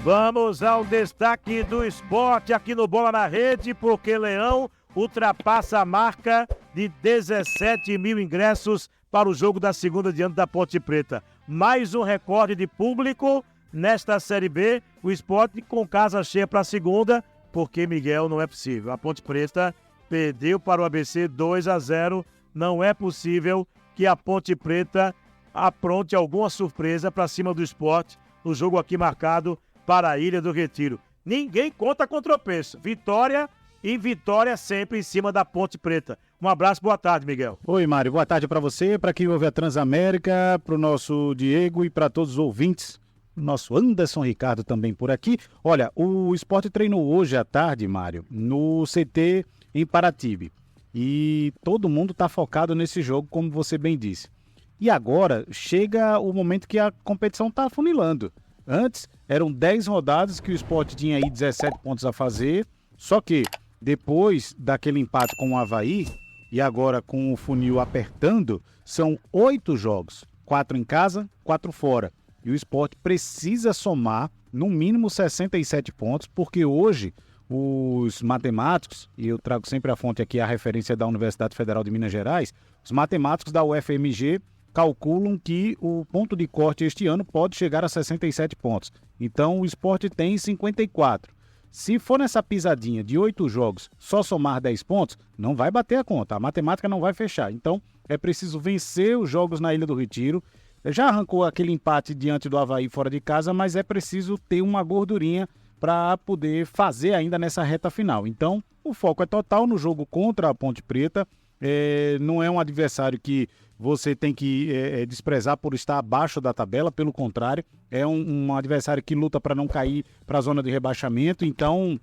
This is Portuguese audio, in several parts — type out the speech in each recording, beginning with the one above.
Vamos ao destaque do esporte aqui no Bola na Rede, porque Leão ultrapassa a marca de 17 mil ingressos para o jogo da segunda diante da Ponte Preta. Mais um recorde de público nesta Série B. O esporte com casa cheia para a segunda, porque, Miguel, não é possível. A Ponte Preta perdeu para o ABC 2-0. Não é possível que a Ponte Preta apronte alguma surpresa para cima do esporte no jogo aqui marcado para a Ilha do Retiro. Ninguém conta com tropeço. Vitória e vitória sempre em cima da Ponte Preta. Um abraço, boa tarde, Miguel. Oi, Mário, boa tarde para você, para quem ouve a Transamérica, para o nosso Diego e para todos os ouvintes. Nosso Anderson Ricardo também por aqui. Olha, o Sport treinou hoje à tarde, Mário, no CT em Paratibe. E todo mundo está focado nesse jogo, como você bem disse. E agora chega o momento que a competição está afunilando. Antes, eram 10 rodadas que o Sport tinha aí 17 pontos a fazer, só que depois daquele empate com o Avaí, e agora com o funil apertando, são 8 jogos, 4 em casa, 4 fora. E o Sport precisa somar no mínimo 67 pontos, porque hoje os matemáticos, e eu trago sempre a fonte aqui, a referência da Universidade Federal de Minas Gerais, os matemáticos da UFMG calculam que o ponto de corte este ano pode chegar a 67 pontos. Então o Sport tem 54. Se for nessa pisadinha de 8 jogos, só somar 10 pontos, não vai bater a conta. A matemática não vai fechar. Então é preciso vencer os jogos na Ilha do Retiro. Já arrancou aquele empate diante do Avaí fora de casa, mas é preciso ter uma gordurinha para poder fazer ainda nessa reta final. Então o foco é total no jogo contra a Ponte Preta. Não é um adversário que você tem que desprezar por estar abaixo da tabela, pelo contrário, é um adversário que luta para não cair para a zona de rebaixamento, então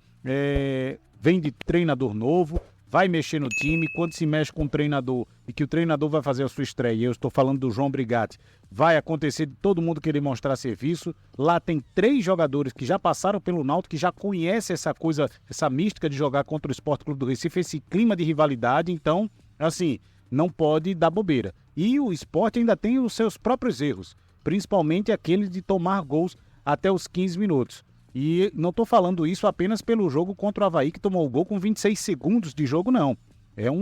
vem de treinador novo, vai mexer no time, quando se mexe com o treinador e que o treinador vai fazer a sua estreia, eu estou falando do João Brigatti, vai acontecer de todo mundo querer mostrar serviço. Lá tem 3 jogadores que já passaram pelo Náutico, que já conhecem essa coisa, essa mística de jogar contra o Sport Clube do Recife, esse clima de rivalidade, então, assim, não pode dar bobeira. E o Sport ainda tem os seus próprios erros, principalmente aquele de tomar gols até os 15 minutos. E não estou falando isso apenas pelo jogo contra o Avaí, que tomou o gol com 26 segundos de jogo, não.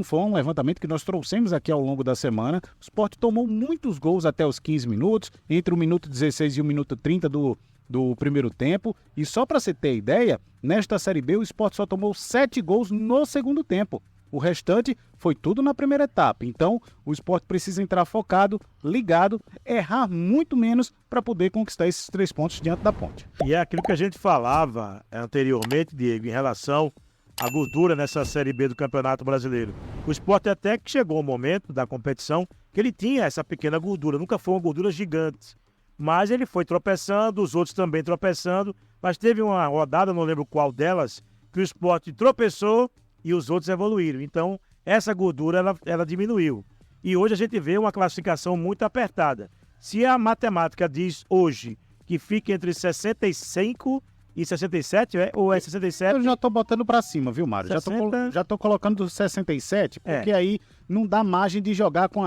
Foi um levantamento que nós trouxemos aqui ao longo da semana. O Sport tomou muitos gols até os 15 minutos, entre o minuto 16 e o minuto 30 do primeiro tempo. E só para você ter ideia, nesta Série B o Sport só tomou 7 gols no segundo tempo. O restante foi tudo na primeira etapa. Então, o Sport precisa entrar focado, ligado, errar muito menos para poder conquistar esses 3 pontos diante da Ponte. E é aquilo que a gente falava anteriormente, Diego, em relação à gordura nessa Série B do Campeonato Brasileiro. O Sport até que chegou o momento da competição que ele tinha essa pequena gordura. Nunca foi uma gordura gigante. Mas ele foi tropeçando, os outros também tropeçando. Mas teve uma rodada, não lembro qual delas, que o Sport tropeçou e os outros evoluíram. Então, essa gordura, ela diminuiu. E hoje a gente vê uma classificação muito apertada. Se a matemática diz hoje que fica entre 65 e 67, ou é 67? Eu já tô botando pra cima, viu, Mário? 60... Já tô colocando 67, porque aí não dá margem de jogar com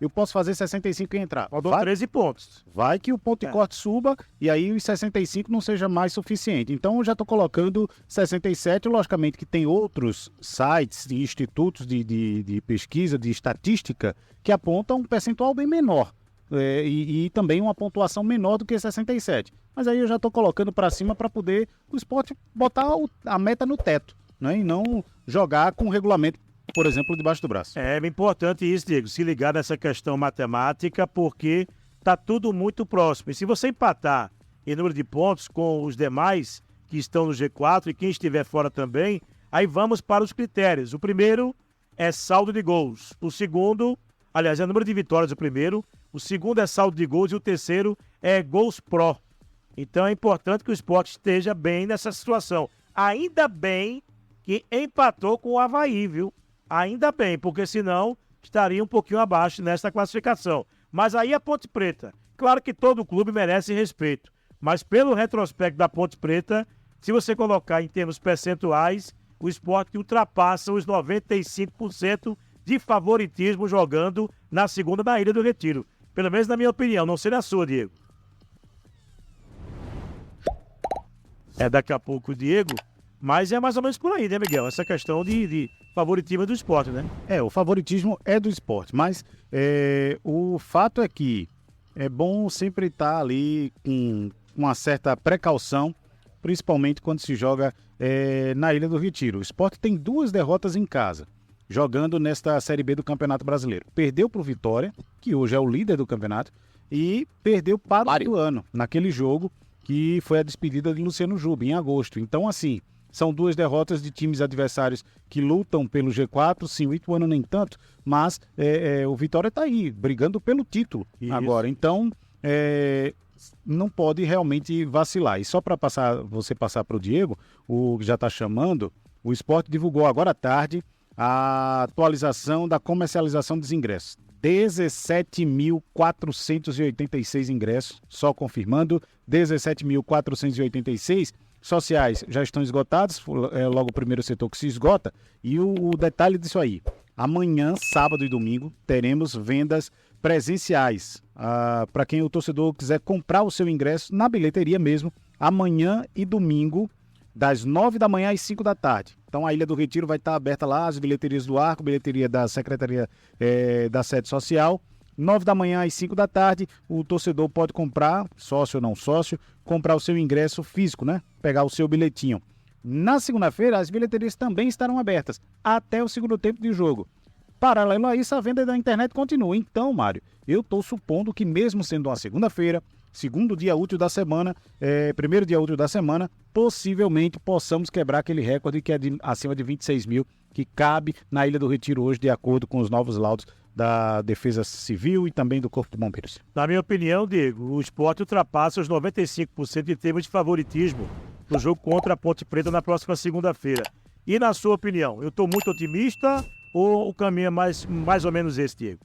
eu posso fazer 65 e entrar. Faltou 13 pontos. Vai que o ponto de corte suba e aí os 65 não seja mais suficiente. Então eu já tô colocando 67, logicamente que tem outros sites e institutos de pesquisa, de estatística, que apontam um percentual bem menor. E também uma pontuação menor do que 67. Mas aí eu já estou colocando para cima para poder o Sport botar a meta no teto, né? E não jogar com o regulamento, por exemplo, debaixo do braço. É importante isso, Diego, se ligar nessa questão matemática, porque está tudo muito próximo. E se você empatar em número de pontos com os demais que estão no G4 e quem estiver fora também, aí vamos para os critérios. O primeiro é saldo de gols. O segundo, aliás, é o número de vitórias o primeiro. O segundo é saldo de gols e o terceiro é gols pró. Então é importante que o Sport esteja bem nessa situação. Ainda bem que empatou com o Avaí, viu? Ainda bem, porque senão estaria um pouquinho abaixo nesta classificação. Mas aí a Ponte Preta. Claro que todo clube merece respeito. Mas pelo retrospecto da Ponte Preta, se você colocar em termos percentuais, o Sport ultrapassa os 95% de favoritismo jogando na segunda da Ilha do Retiro. Pelo menos na minha opinião, não sei na sua, Diego. daqui a pouco o Diego, mas é mais ou menos por aí, né, Miguel? Essa questão de favoritismo do esporte, né? O favoritismo é do esporte, mas o fato é que é bom sempre estar ali com uma certa precaução, principalmente quando se joga na Ilha do Retiro. O Sport tem 2 derrotas em casa, jogando nesta Série B do Campeonato Brasileiro. Perdeu para o Vitória, que hoje é o líder do campeonato, e perdeu para o Ituano, naquele jogo que foi a despedida de Luciano Juba, em agosto. Então, assim, são 2 derrotas de times adversários que lutam pelo G4, sim, o Ituano nem tanto, mas o Vitória está aí, brigando pelo título agora. Então, não pode realmente vacilar. E só para você passar para o Diego, o que já está chamando, o Sport divulgou agora à tarde a atualização da comercialização dos ingressos. 17.486 ingressos, só confirmando, 17.486 sociais já estão esgotados, logo o primeiro setor que se esgota. E o detalhe disso aí, amanhã, sábado e domingo, teremos vendas presenciais. Para quem o torcedor quiser comprar o seu ingresso na bilheteria mesmo, amanhã e domingo, das 9 da manhã às 5 da tarde. Então a Ilha do Retiro vai estar aberta lá, as bilheterias do Arco, bilheteria da Secretaria da Sede Social. 9 da manhã às 5 da tarde, o torcedor pode comprar, sócio ou não sócio, comprar o seu ingresso físico, né? Pegar o seu bilhetinho. Na segunda-feira, as bilheterias também estarão abertas, até o segundo tempo de jogo. Paralelo a isso, a venda da internet continua. Então, Mário, eu estou supondo que mesmo sendo uma segunda-feira, segundo dia útil da semana, primeiro dia útil da semana, possivelmente possamos quebrar aquele recorde que é acima de 26 mil, que cabe na Ilha do Retiro hoje, de acordo com os novos laudos da Defesa Civil e também do Corpo de Bombeiros. Na minha opinião, Diego, o Sport ultrapassa os 95% em termos de favoritismo do jogo contra a Ponte Preta na próxima segunda-feira. E na sua opinião, eu estou muito otimista ou o caminho é mais ou menos esse, Diego?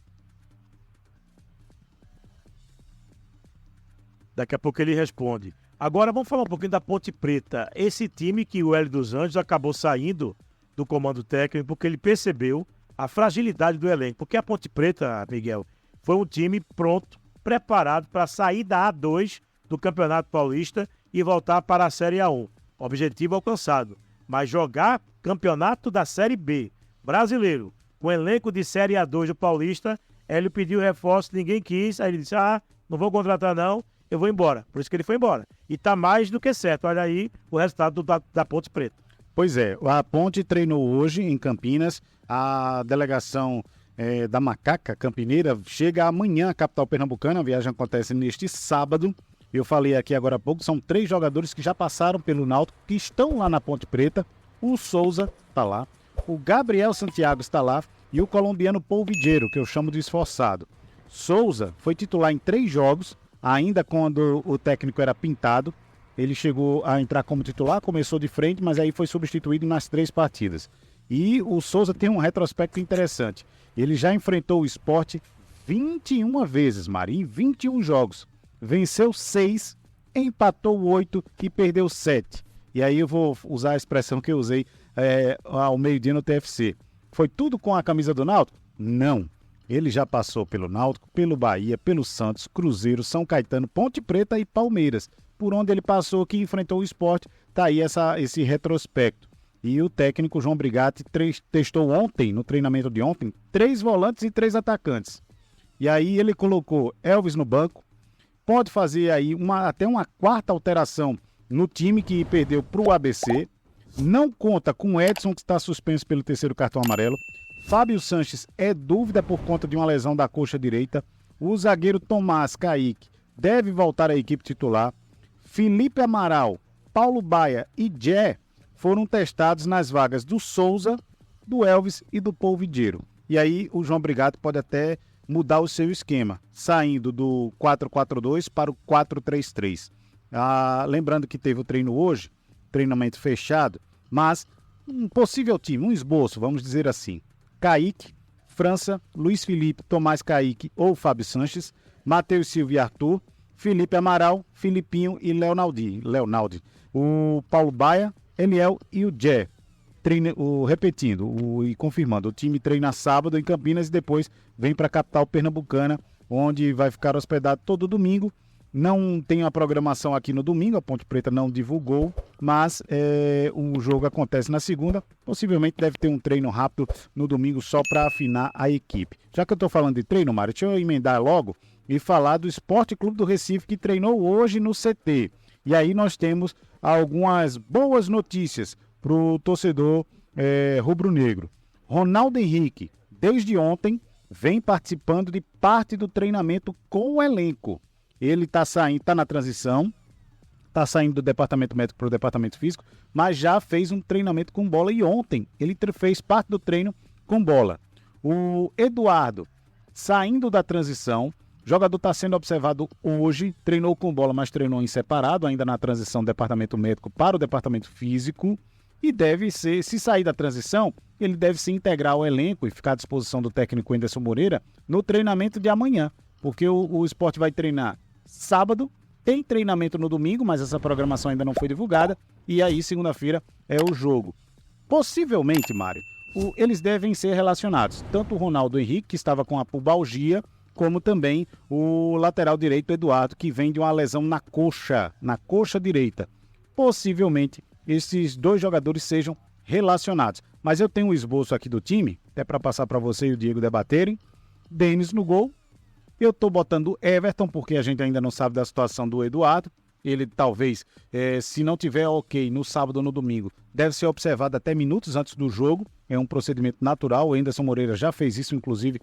Daqui a pouco ele responde. Agora vamos falar um pouquinho da Ponte Preta. Esse time que o Hélio dos Anjos acabou saindo do comando técnico porque ele percebeu a fragilidade do elenco. Porque a Ponte Preta, Miguel, foi um time pronto, preparado para sair da A2 do Campeonato Paulista e voltar para a Série A1. Objetivo alcançado. Mas jogar campeonato da Série B brasileiro com elenco de Série A2 do Paulista, Hélio pediu reforço, ninguém quis. Aí ele disse, não vou contratar não, eu vou embora. Por isso que ele foi embora. E tá mais do que certo. Olha aí o resultado da Ponte Preta. Pois é, a Ponte treinou hoje em Campinas. A delegação da Macaca Campineira chega amanhã à capital pernambucana. A viagem acontece neste sábado. Eu falei aqui agora há pouco, são 3 jogadores que já passaram pelo Náutico, que estão lá na Ponte Preta. O Souza está lá, o Gabriel Santiago está lá e o colombiano Polvideiro, que eu chamo de esforçado. Souza foi titular em 3 jogos, ainda quando o técnico era Pintado. Ele chegou a entrar como titular, começou de frente, mas aí foi substituído nas 3 partidas. E o Souza tem um retrospecto interessante. Ele já enfrentou o Sport 21 vezes, Mari, em 21 jogos. Venceu 6, empatou 8 e perdeu 7. E aí eu vou usar a expressão que eu usei ao meio-dia no TFC. Foi tudo com a camisa do Náutico? Não. Ele já passou pelo Náutico, pelo Bahia, pelo Santos, Cruzeiro, São Caetano, Ponte Preta e Palmeiras. Por onde ele passou, que enfrentou o Sport, tá aí esse retrospecto. E o técnico João Brigatti testou ontem, no treinamento de ontem, 3 volantes e 3 atacantes. E aí ele colocou Elvis no banco, pode fazer aí até uma 4ª alteração no time que perdeu para o ABC. Não conta com o Edson, que está suspenso pelo 3º cartão amarelo. Fábio Sanches é dúvida por conta de uma lesão da coxa direita. O zagueiro Tomás Kaique deve voltar à equipe titular. Felipe Amaral, Paulo Baia e Jé foram testados nas vagas do Souza, do Elvis e do Polvideiro. E aí o João Brigatti pode até mudar o seu esquema, saindo do 4-4-2 para o 4-3-3. Lembrando que teve o treino hoje, treinamento fechado, mas um possível time, um esboço, vamos dizer assim. Kaique, França, Luiz Felipe, Tomás Kaique ou Fábio Sanches, Matheus Silva e Arthur, Felipe Amaral, Filipinho e Leonaldi. O Paulo Baia, Eliel e o Jé. Repetindo e confirmando, o time treina sábado em Campinas e depois vem para a capital pernambucana, onde vai ficar hospedado todo domingo. Não tem a programação aqui no domingo, a Ponte Preta não divulgou, mas o jogo acontece na segunda, possivelmente deve ter um treino rápido no domingo só para afinar a equipe. Já que eu estou falando de treino, Mário, deixa eu emendar logo e falar do Sport Clube do Recife, que treinou hoje no CT. E aí nós temos algumas boas notícias para o torcedor rubro-negro. Ronaldo Henrique, desde ontem, vem participando de parte do treinamento com o elenco. Ele está na transição, está saindo do departamento médico para o departamento físico, mas já fez um treinamento com bola e ontem ele fez parte do treino com bola. O Eduardo, saindo da transição, o jogador está sendo observado hoje, treinou com bola, mas treinou em separado, ainda na transição do departamento médico para o departamento físico, e deve ser, se sair da transição, ele deve se integrar ao elenco e ficar à disposição do técnico Anderson Moreira no treinamento de amanhã, porque o Sport vai treinar sábado, tem treinamento no domingo, mas essa programação ainda não foi divulgada, e aí segunda-feira é o jogo. Possivelmente, Mário, eles devem ser relacionados, tanto o Ronaldo Henrique, que estava com a pubalgia, como também o lateral direito Eduardo, que vem de uma lesão na coxa direita. Possivelmente esses dois jogadores sejam relacionados. Mas eu tenho um esboço aqui do time, até para passar para você e o Diego debaterem. Denis no gol. Eu estou botando Everton, porque a gente ainda não sabe da situação do Eduardo. Ele talvez, se não tiver ok no sábado ou no domingo, deve ser observado até minutos antes do jogo. É um procedimento natural. O Anderson Moreira já fez isso, inclusive,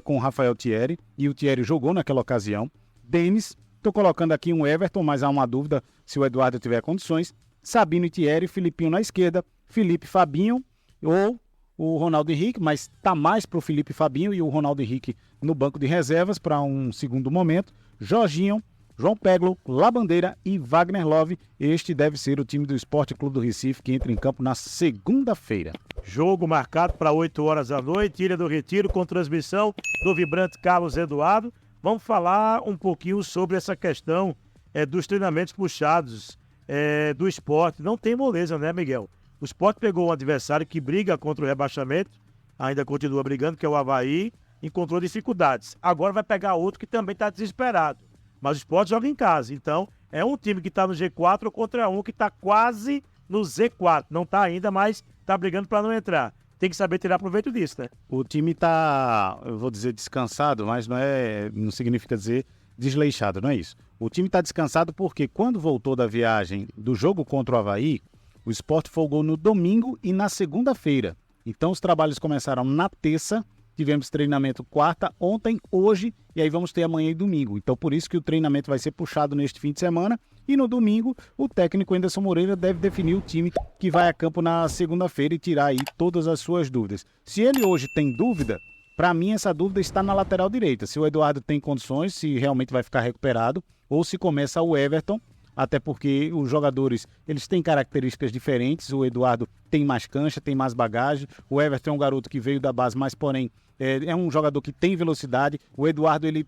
com o Rafael Thierry. E o Thierry jogou naquela ocasião. Denis, estou colocando aqui um Everton, mas há uma dúvida se o Eduardo tiver condições. Sabino e Thierry, Filipinho na esquerda, Felipe Fabinho ou o Ronaldo Henrique, mas está mais para o Felipe Fabinho e o Ronaldo Henrique no banco de reservas para um segundo momento. Jorginho, João Peglo, Labandeira e Wagner Love. Este deve ser o time do Sport Clube do Recife que entra em campo na segunda-feira. Jogo marcado para 8 horas da noite, Ilha do Retiro, com transmissão do vibrante Carlos Eduardo. Vamos falar um pouquinho sobre essa questão dos treinamentos puxados do Sport. Não tem moleza, né, Miguel? O Sport pegou um adversário que briga contra o rebaixamento, ainda continua brigando, que é o Avaí, encontrou dificuldades. Agora vai pegar outro que também está desesperado. Mas o Sport joga em casa, então é um time que está no G4 contra um que está quase no Z4. Não está ainda, mas está brigando para não entrar. Tem que saber tirar proveito disso, né? O time está, eu vou dizer descansado, mas não significa dizer desleixado, não é isso. O time está descansado porque quando voltou da viagem do jogo contra o Avaí, o Sport folgou no domingo e na segunda-feira. Então os trabalhos começaram na terça, tivemos treinamento quarta, ontem, hoje, e aí vamos ter amanhã e domingo. Então por isso que o treinamento vai ser puxado neste fim de semana. E no domingo, o técnico Anderson Moreira deve definir o time que vai a campo na segunda-feira e tirar aí todas as suas dúvidas. Se ele hoje tem dúvida, para mim essa dúvida está na lateral direita. Se o Eduardo tem condições, se realmente vai ficar recuperado, ou se começa o Everton, até porque os jogadores, eles têm características diferentes. O Eduardo tem mais cancha, tem mais bagagem. O Everton é um garoto que veio da base, mas porém é um jogador que tem velocidade. O Eduardo, ele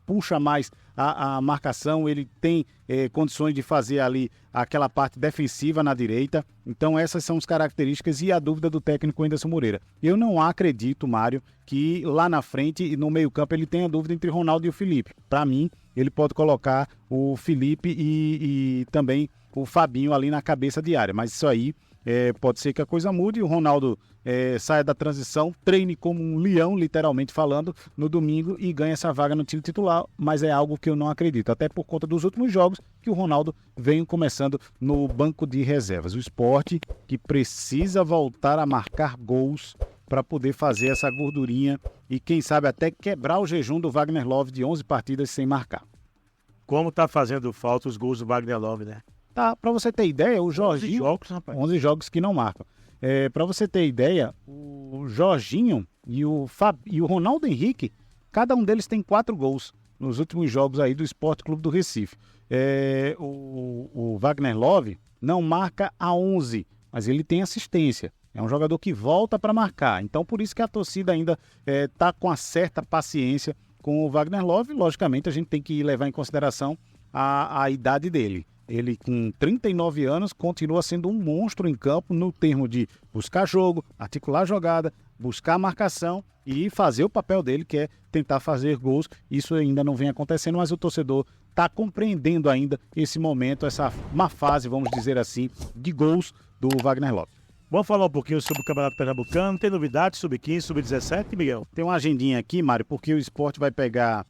puxa mais a marcação, ele tem condições de fazer ali aquela parte defensiva na direita. Então essas são as características e a dúvida do técnico Anderson Moreira. Eu não acredito, Mário, que lá na frente e no meio campo ele tenha dúvida entre Ronaldo e o Felipe. Para mim, ele pode colocar o Felipe e também o Fabinho ali na cabeça de área, mas isso aí pode ser que a coisa mude e o Ronaldo saia da transição, treine como um leão, literalmente falando, no domingo e ganhe essa vaga no time titular, mas é algo que eu não acredito, até por conta dos últimos jogos que o Ronaldo vem começando no banco de reservas. O Sport que precisa voltar a marcar gols para poder fazer essa gordurinha e quem sabe até quebrar o jejum do Wagner Love de 11 partidas sem marcar. Como tá fazendo falta os gols do Wagner Love, né? Tá, para você ter ideia, o Jorginho... 11 jogos que não marcam. Para você ter ideia, o Jorginho e o Ronaldo Henrique, cada um deles tem 4 gols nos últimos jogos aí do Sport Clube do Recife. O Wagner Love não marca a 11, mas ele tem assistência. É um jogador que volta para marcar. Então, por isso que a torcida ainda está com uma certa paciência com o Wagner Love. Logicamente, a gente tem que levar em consideração a idade dele. Ele, com 39 anos, continua sendo um monstro em campo no termo de buscar jogo, articular jogada, buscar marcação e fazer o papel dele, que é tentar fazer gols. Isso ainda não vem acontecendo, mas o torcedor está compreendendo ainda esse momento, essa má fase, vamos dizer assim, de gols do Wagner Lopes. Vamos falar um pouquinho sobre o Campeonato Pernambucano. Tem novidades, sub-15, sub-17, Miguel? Tem uma agendinha aqui, Mário, porque o Sport vai pegar...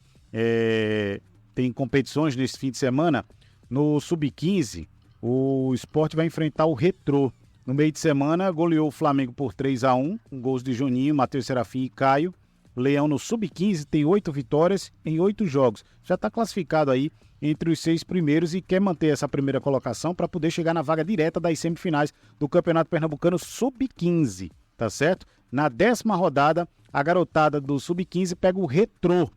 tem competições nesse fim de semana. No sub-15, o Sport vai enfrentar o Retrô. No meio de semana, goleou o Flamengo por 3-1, com gols de Juninho, Matheus Serafim e Caio. Leão no sub-15 tem 8 vitórias em 8 jogos. Já está classificado aí entre os 6 primeiros e quer manter essa primeira colocação para poder chegar na vaga direta das semifinais do Campeonato Pernambucano sub-15, tá certo? Na 10ª rodada, a garotada do sub-15 pega o Retrô.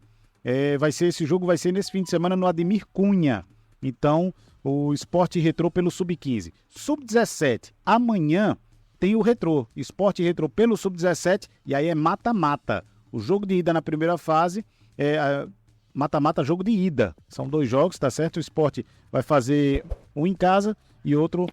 Esse jogo vai ser nesse fim de semana no Ademir Cunha. Então, o Sport e Retrô pelo sub-15. Sub-17, amanhã tem o Retrô. Sport e Retrô pelo sub-17 e aí é mata-mata. O jogo de ida na primeira fase é mata-mata, jogo de ida. São 2 jogos, tá certo? O Sport vai fazer um em casa e outro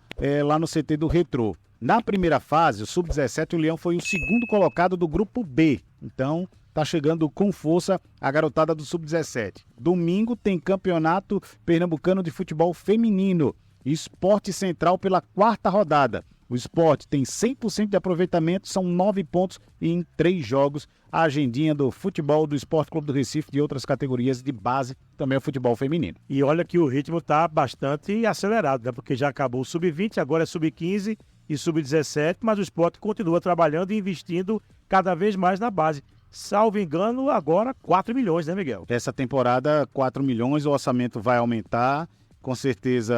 lá no CT do Retrô. Na primeira fase, o sub-17, o Leão foi o 2º colocado do grupo B. Então, tá chegando com força a garotada do sub-17. Domingo tem Campeonato Pernambucano de Futebol Feminino. Sport Central pela 4ª rodada. O Sport tem 100% de aproveitamento, são 9 pontos em 3 jogos. A agendinha do futebol do Sport Clube do Recife e de outras categorias de base, também o futebol feminino. E olha que o ritmo está bastante acelerado, né? Porque já acabou o sub-20, agora é sub-15 e sub-17, mas o Sport continua trabalhando e investindo cada vez mais na base. Salvo engano, agora 4 milhões, né, Miguel? Essa temporada, 4 milhões, o orçamento vai aumentar. Com certeza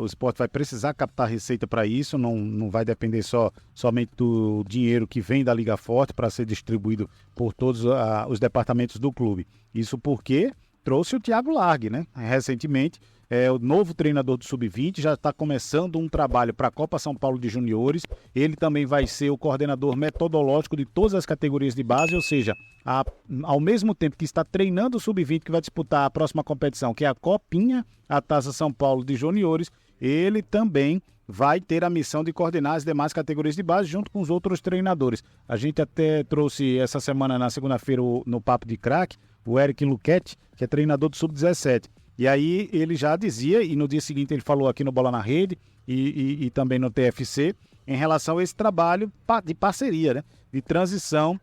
o Sport vai precisar captar receita para isso, não vai depender somente do dinheiro que vem da Liga Forte para ser distribuído por todos os departamentos do clube. Isso porque trouxe o Thiago Largue, né? Recentemente, o novo treinador do Sub-20 já está começando um trabalho para a Copa São Paulo de Juniores. Ele também vai ser o coordenador metodológico de todas as categorias de base, ou seja, ao mesmo tempo que está treinando o Sub-20, que vai disputar a próxima competição, que é a Copinha, a Taça São Paulo de Juniores, ele também vai ter a missão de coordenar as demais categorias de base junto com os outros treinadores. A gente até trouxe essa semana, na segunda-feira, no Papo de Craque, o Eric Luquete, que é treinador do Sub-17. E aí ele já dizia, e no dia seguinte ele falou aqui no Bola na Rede e também no TFC, em relação a esse trabalho de parceria, né? De transição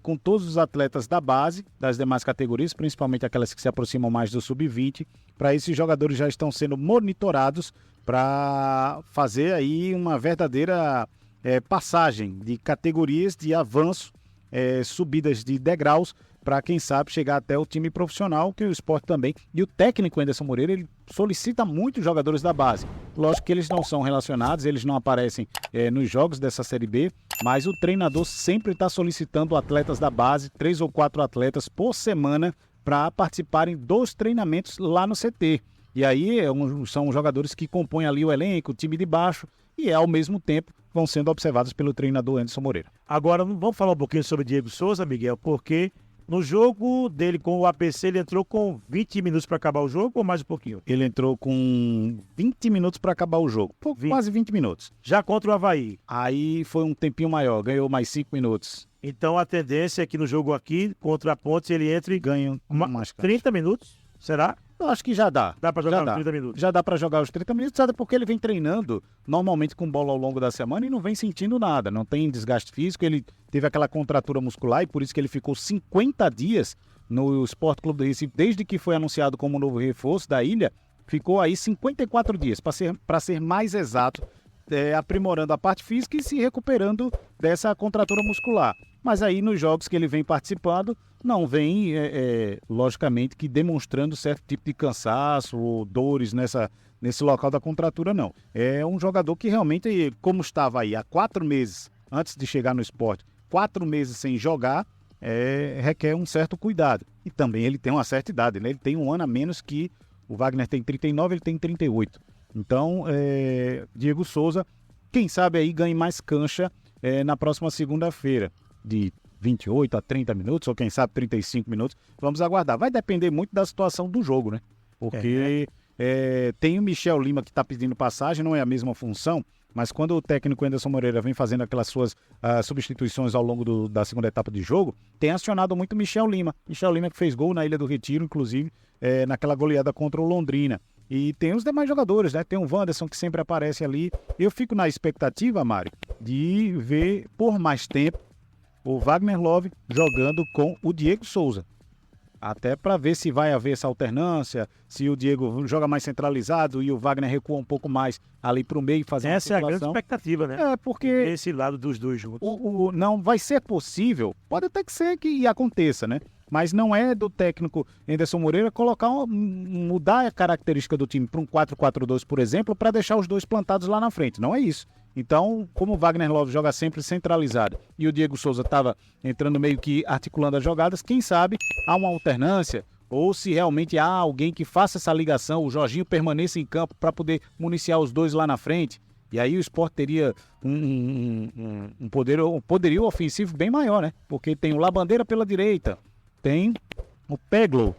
com todos os atletas da base, das demais categorias, principalmente aquelas que se aproximam mais do Sub-20, para esses jogadores já estão sendo monitorados para fazer aí uma verdadeira passagem de categorias de avanço, subidas de degraus, para quem sabe chegar até o time profissional, que o Sport também. E o técnico Anderson Moreira, ele solicita muitos jogadores da base. Lógico que eles não são relacionados, eles não aparecem nos jogos dessa Série B, mas o treinador sempre está solicitando atletas da base, 3 ou 4 atletas por semana, para participarem dos treinamentos lá no CT. E aí são jogadores que compõem ali o elenco, o time de baixo, e ao mesmo tempo vão sendo observados pelo treinador Anderson Moreira. Agora, vamos falar um pouquinho sobre Diego Souza, Miguel, porque no jogo dele com o ABC, ele entrou com 20 minutos para acabar o jogo ou mais um pouquinho? Ele entrou com 20 minutos para acabar o jogo, quase 20 minutos. Já contra o Avaí? Aí foi um tempinho maior, ganhou mais 5 minutos. Então a tendência é que no jogo aqui, contra a Ponte, ele entre e ganhe mais 30 minutos? Será? Eu acho que já dá. Dá para jogar os 30 minutos? Já dá para jogar os 30 minutos, sabe? Porque ele vem treinando normalmente com bola ao longo da semana e não vem sentindo nada. Não tem desgaste físico, ele teve aquela contratura muscular e por isso que ele ficou 50 dias no Sport Clube do Recife, desde que foi anunciado como novo reforço da ilha, ficou aí 54 dias, para ser mais exato, aprimorando a parte física e se recuperando dessa contratura muscular. Mas aí nos jogos que ele vem participando, não vem, logicamente, que demonstrando certo tipo de cansaço ou dores nesse local da contratura, não. É um jogador que realmente, como estava aí há 4 meses antes de chegar no esporte, 4 meses sem jogar, requer um certo cuidado. E também ele tem uma certa idade, né? Ele tem um ano a menos que o Wagner tem 39, ele tem 38. Então, Diego Souza, quem sabe aí ganhe mais cancha na próxima segunda-feira, de 28 a 30 minutos, ou quem sabe 35 minutos. Vamos aguardar. Vai depender muito da situação do jogo, né? Porque Tem o Michel Lima que está pedindo passagem, não é a mesma função, mas quando o técnico Anderson Moreira vem fazendo aquelas suas substituições ao longo da segunda etapa de jogo, tem acionado muito o Michel Lima. Michel Lima que fez gol na Ilha do Retiro, inclusive, naquela goleada contra o Londrina. E tem os demais jogadores, né? Tem o Wanderson que sempre aparece ali. Eu fico na expectativa, Mário, de ver por mais tempo o Wagner Love jogando com o Diego Souza. Até para ver se vai haver essa alternância, se o Diego joga mais centralizado e o Wagner recua um pouco mais ali para o meio, fazer uma Essa é a grande expectativa, né? Porque esse lado dos dois juntos. Não vai ser possível, pode até que ser que aconteça, né? Mas não é do técnico Anderson Moreira mudar a característica do time para um 4-4-2, por exemplo, para deixar os dois plantados lá na frente. Não é isso. Então, como o Wagner Love joga sempre centralizado e o Diego Souza estava entrando meio que articulando as jogadas, quem sabe há uma alternância ou se realmente há alguém que faça essa ligação, o Jorginho permaneça em campo para poder municiar os dois lá na frente. E aí o Sport teria um poderio ofensivo bem maior, né? Porque tem o Labandeira pela direita, tem o Peglo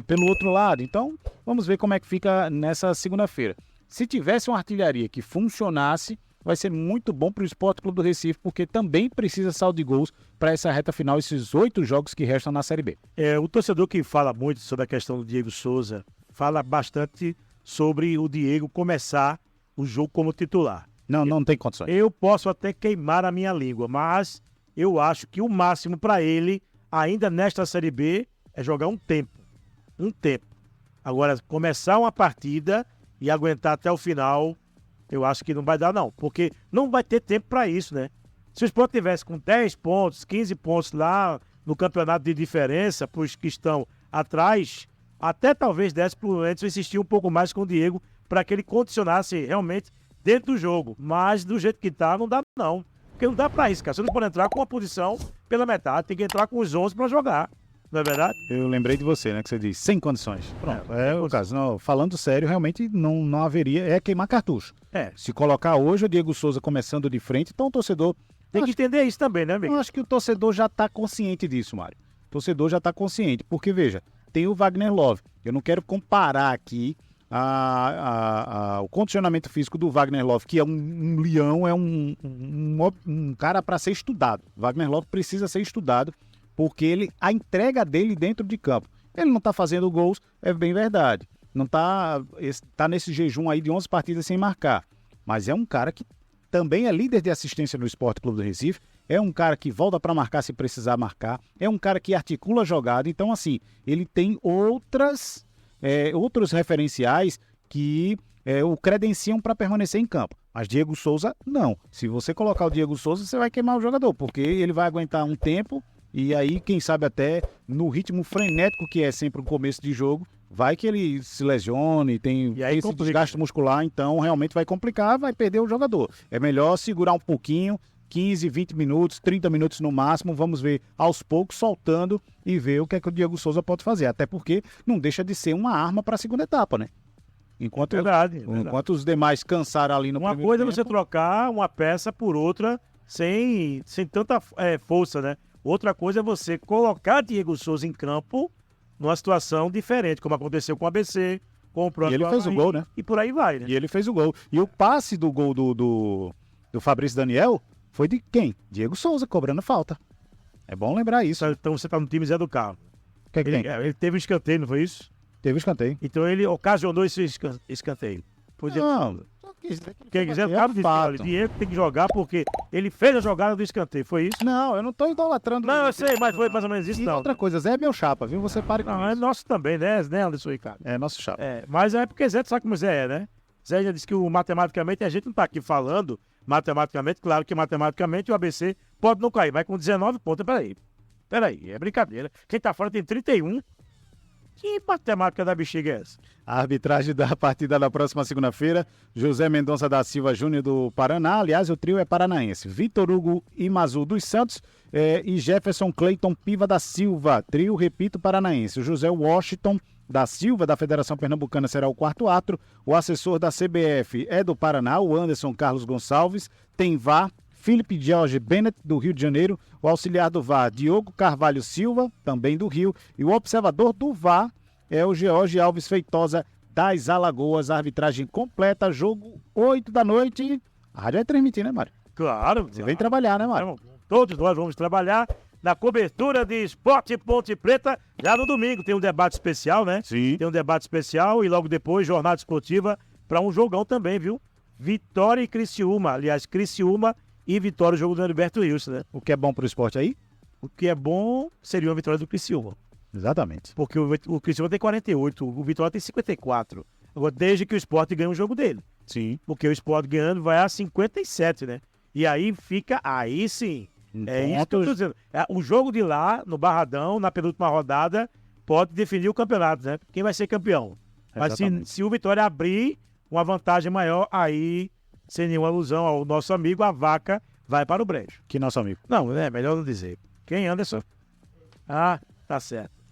pelo outro lado. Então, vamos ver como é que fica nessa segunda-feira. Se tivesse uma artilharia que funcionasse, vai ser muito bom para o Sport Clube do Recife, porque também precisa saldo de gols para essa reta final, esses 8 jogos que restam na Série B. O torcedor que fala muito sobre a questão do Diego Souza, fala bastante sobre o Diego começar o jogo como titular. Não tem condições. Eu posso até queimar a minha língua, mas eu acho que o máximo para ele, ainda nesta Série B, é jogar um tempo. Agora, começar uma partida e aguentar até o final, eu acho que não vai dar, não. Porque não vai ter tempo para isso, né? Se o Sport tivesse com 10 pontos, 15 pontos lá no campeonato de diferença, para os que estão atrás, até talvez desse para o Anderson insistir um pouco mais com o Diego, para que ele condicionasse realmente dentro do jogo. Mas do jeito que tá, não dá, não. Porque não dá para isso, cara. Você não pode entrar com uma posição pela metade, tem que entrar com os 11 para jogar. Não é verdade? Eu lembrei de você, né? Que você disse, sem condições. Pronto. O caso. Não, falando sério, realmente não haveria. É queimar cartucho. Se colocar hoje o Diego Souza começando de frente, então o torcedor. Tem que entender isso também, né, amigo? Eu acho que o torcedor já está consciente disso, Mário. O torcedor já está consciente. Porque, veja, tem o Wagner Love. Eu não quero comparar aqui o condicionamento físico do Wagner Love, que é um leão, é um cara para ser estudado. O Wagner Love precisa ser estudado. Porque a entrega dele dentro de campo. Ele não está fazendo gols, é bem verdade. Não tá nesse jejum aí de 11 partidas sem marcar. Mas é um cara que também é líder de assistência no Sport Clube do Recife. É um cara que volta para marcar se precisar marcar. É um cara que articula a jogada. Então, assim, ele tem outros referenciais que o credenciam para permanecer em campo. Mas Diego Souza, não. Se você colocar o Diego Souza, você vai queimar o jogador. Porque ele vai aguentar um tempo. E aí, quem sabe até no ritmo frenético que é sempre o começo de jogo, vai que ele se lesione, tem esse desgaste muscular, então realmente vai complicar, vai perder o jogador. É melhor segurar um pouquinho, 15, 20 minutos, 30 minutos no máximo, vamos ver aos poucos, soltando e ver o que é que o Diego Souza pode fazer. Até porque não deixa de ser uma arma para a segunda etapa, né? Enquanto os demais cansaram ali no primeiro tempo. Uma coisa é você trocar uma peça por outra sem tanta força, né? Outra coisa é você colocar Diego Souza em campo numa situação diferente, como aconteceu com o ABC, com o próprio E ele fez o gol, né? E por aí vai, né? E ele fez o gol. E o passe do gol do Fabrício Daniel foi de quem? Diego Souza, cobrando falta. É bom lembrar isso. Então você tá no time Zé do Carlos. O que tem? Ele teve um escanteio, não foi isso? Teve um escanteio. Então ele ocasionou esse escanteio. Não, quem quiser, o Diego tem que jogar porque ele fez a jogada do escanteio, foi isso? Não, eu não tô idolatrando. Não, eu sei, mas foi mais ou menos isso, não. Outra coisa, Zé é meu chapa, viu? Você pare com isso. Não, é nosso também, né, Anderson Ricardo? É nosso chapa. Mas é porque Zé, tu sabe como Zé é, né? Zé já disse que matematicamente, a gente não tá aqui falando matematicamente, claro que matematicamente o ABC pode não cair, mas com 19 pontos, peraí, é brincadeira. Quem tá fora tem 31. Que matemática da bexiga é essa? A arbitragem da partida da próxima segunda-feira, José Mendonça da Silva Júnior do Paraná, aliás, o trio é paranaense, Vitor Hugo Imazu dos Santos e Jefferson Cleiton Piva da Silva, trio, repito, paranaense. O José Washington da Silva, da Federação Pernambucana, será o quarto árbitro. O assessor da CBF é do Paraná, o Anderson Carlos Gonçalves, tem VAR, Felipe George Bennett, do Rio de Janeiro, o auxiliar do VAR, Diogo Carvalho Silva, também do Rio, e o observador do VAR é o George Alves Feitosa das Alagoas. Arbitragem completa, jogo 8 da noite. A rádio vai transmitir, né, Mário? Claro. Você vem trabalhar, né, Mário? Todos nós vamos trabalhar na cobertura de Esporte Ponte Preta. Já no domingo tem um debate especial, né? Sim. Tem um debate especial e logo depois jornada esportiva para um jogão também, viu? Vitória e Criciúma. Aliás, Criciúma e Vitória, o jogo do Heriberto Wilson, né? O que é bom pro esporte aí? O que é bom seria uma vitória do Criciúma. Exatamente. Porque o Criciúma tem 48, o Vitória tem 54. Agora, desde que o Sport ganhe o jogo dele. Sim. Porque o Sport ganhando vai a 57, né? E aí fica, aí sim. É isso que eu tô dizendo. O jogo de lá, no Barradão, na penúltima rodada, pode definir o campeonato, né? Quem vai ser campeão. Mas se o Vitória abrir uma vantagem maior, aí, sem nenhuma alusão ao nosso amigo, a vaca vai para o brejo. Que nosso amigo. Não, é melhor não dizer. Quem, Anderson? Ah, tá certo.